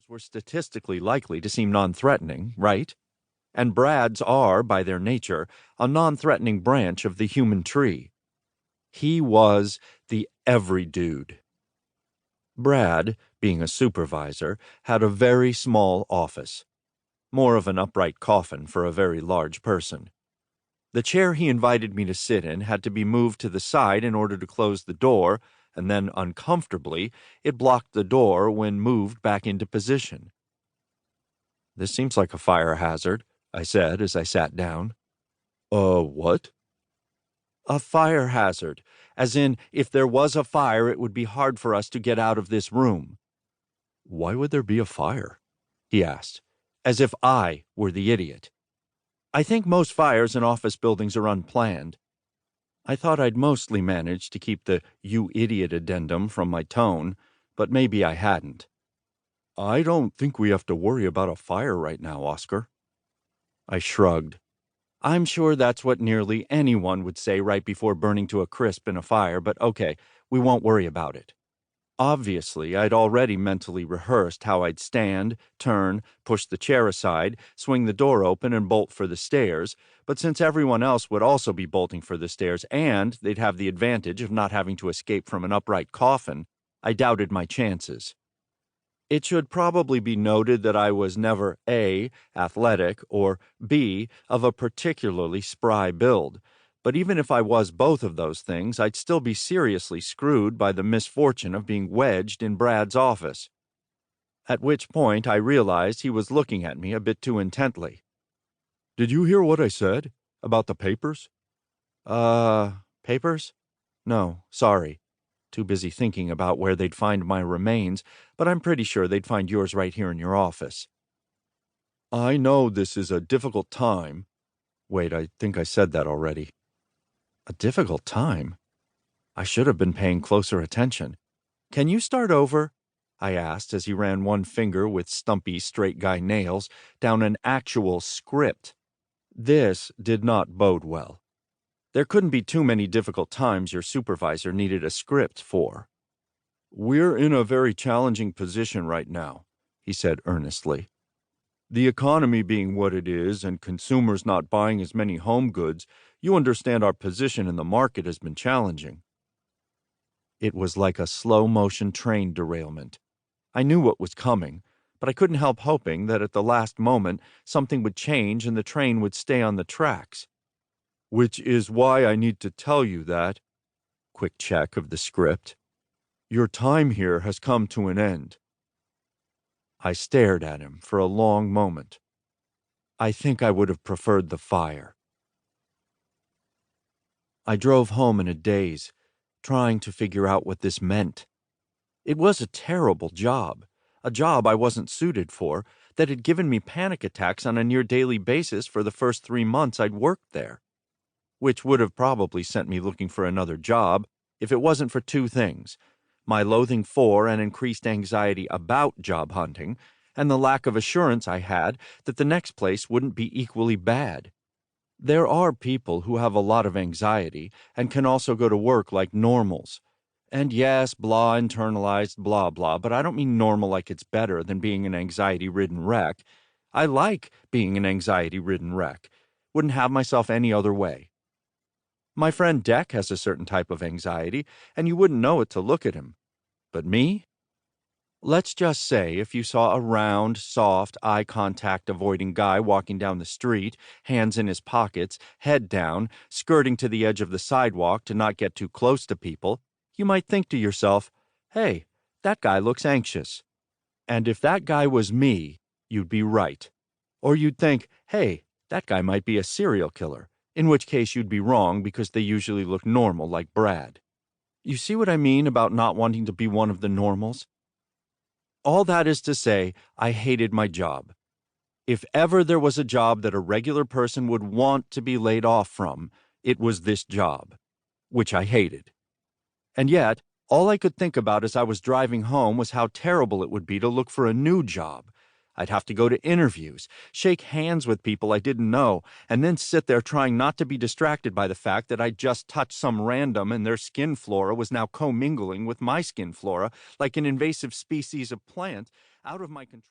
were statistically likely to seem non-threatening, right? And Brads are, by their nature, a non-threatening branch of the human tree. He was the every dude. Brad, being a supervisor, had a very small office. More of an upright coffin for a very large person. The chair he invited me to sit in had to be moved to the side in order to close the door, and then, uncomfortably, it blocked the door when moved back into position. "This seems like a fire hazard," I said as I sat down. What?" "A fire hazard, as in, if there was a fire, it would be hard for us to get out of this room." "Why would there be a fire?" he asked, as if I were the idiot. "I think most fires in office buildings are unplanned." I thought I'd mostly managed to keep the "you idiot" addendum from my tone, but maybe I hadn't. "I don't think we have to worry about a fire right now, Oscar." I shrugged. I'm sure that's what nearly anyone would say right before burning to a crisp in a fire, but okay, we won't worry about it. Obviously, I'd already mentally rehearsed how I'd stand, turn, push the chair aside, swing the door open, and bolt for the stairs, but since everyone else would also be bolting for the stairs and they'd have the advantage of not having to escape from an upright coffin, I doubted my chances. It should probably be noted that I was never A, athletic, or B, of a particularly spry build. But even if I was both of those things, I'd still be seriously screwed by the misfortune of being wedged in Brad's office. At which point I realized he was looking at me a bit too intently. "Did you hear what I said? About the papers?" Papers? No, sorry. Too busy thinking about where they'd find my remains, but I'm pretty sure they'd find yours right here in your office. "I know this is a difficult time." Wait, I think I said that already. A difficult time? I should have been paying closer attention. "Can you start over?" I asked as he ran one finger with stumpy, straight guy nails down an actual script. This did not bode well. There couldn't be too many difficult times your supervisor needed a script for. "We're in a very challenging position right now," he said earnestly. "The economy being what it is and consumers not buying as many home goods, you understand our position in the market has been challenging." It was like a slow-motion train derailment. I knew what was coming, but I couldn't help hoping that at the last moment something would change and the train would stay on the tracks. "Which is why I need to tell you that," quick check of the script, "your time here has come to an end." I stared at him for a long moment. I think I would have preferred the fire. I drove home in a daze, trying to figure out what this meant. It was a terrible job, a job I wasn't suited for, that had given me panic attacks on a near-daily basis for the first 3 months I'd worked there, which would have probably sent me looking for another job if it wasn't for two things: my loathing for and increased anxiety about job hunting, and the lack of assurance I had that the next place wouldn't be equally bad. There are people who have a lot of anxiety and can also go to work like normals. And yes, blah, internalized, blah, blah, but I don't mean normal like it's better than being an anxiety-ridden wreck. I like being an anxiety-ridden wreck. Wouldn't have myself any other way. My friend Deck has a certain type of anxiety, and you wouldn't know it to look at him. But me? Let's just say if you saw a round, soft, eye-contact-avoiding guy walking down the street, hands in his pockets, head down, skirting to the edge of the sidewalk to not get too close to people, you might think to yourself, "Hey, that guy looks anxious." And if that guy was me, you'd be right. Or you'd think, "Hey, that guy might be a serial killer," in which case you'd be wrong because they usually look normal like Brad. You see what I mean about not wanting to be one of the normals? All that is to say, I hated my job. If ever there was a job that a regular person would want to be laid off from, it was this job, which I hated. And yet, all I could think about as I was driving home was how terrible it would be to look for a new job. I'd have to go to interviews, shake hands with people I didn't know, and then sit there trying not to be distracted by the fact that I'd just touched some random and their skin flora was now commingling with my skin flora like an invasive species of plant out of my control.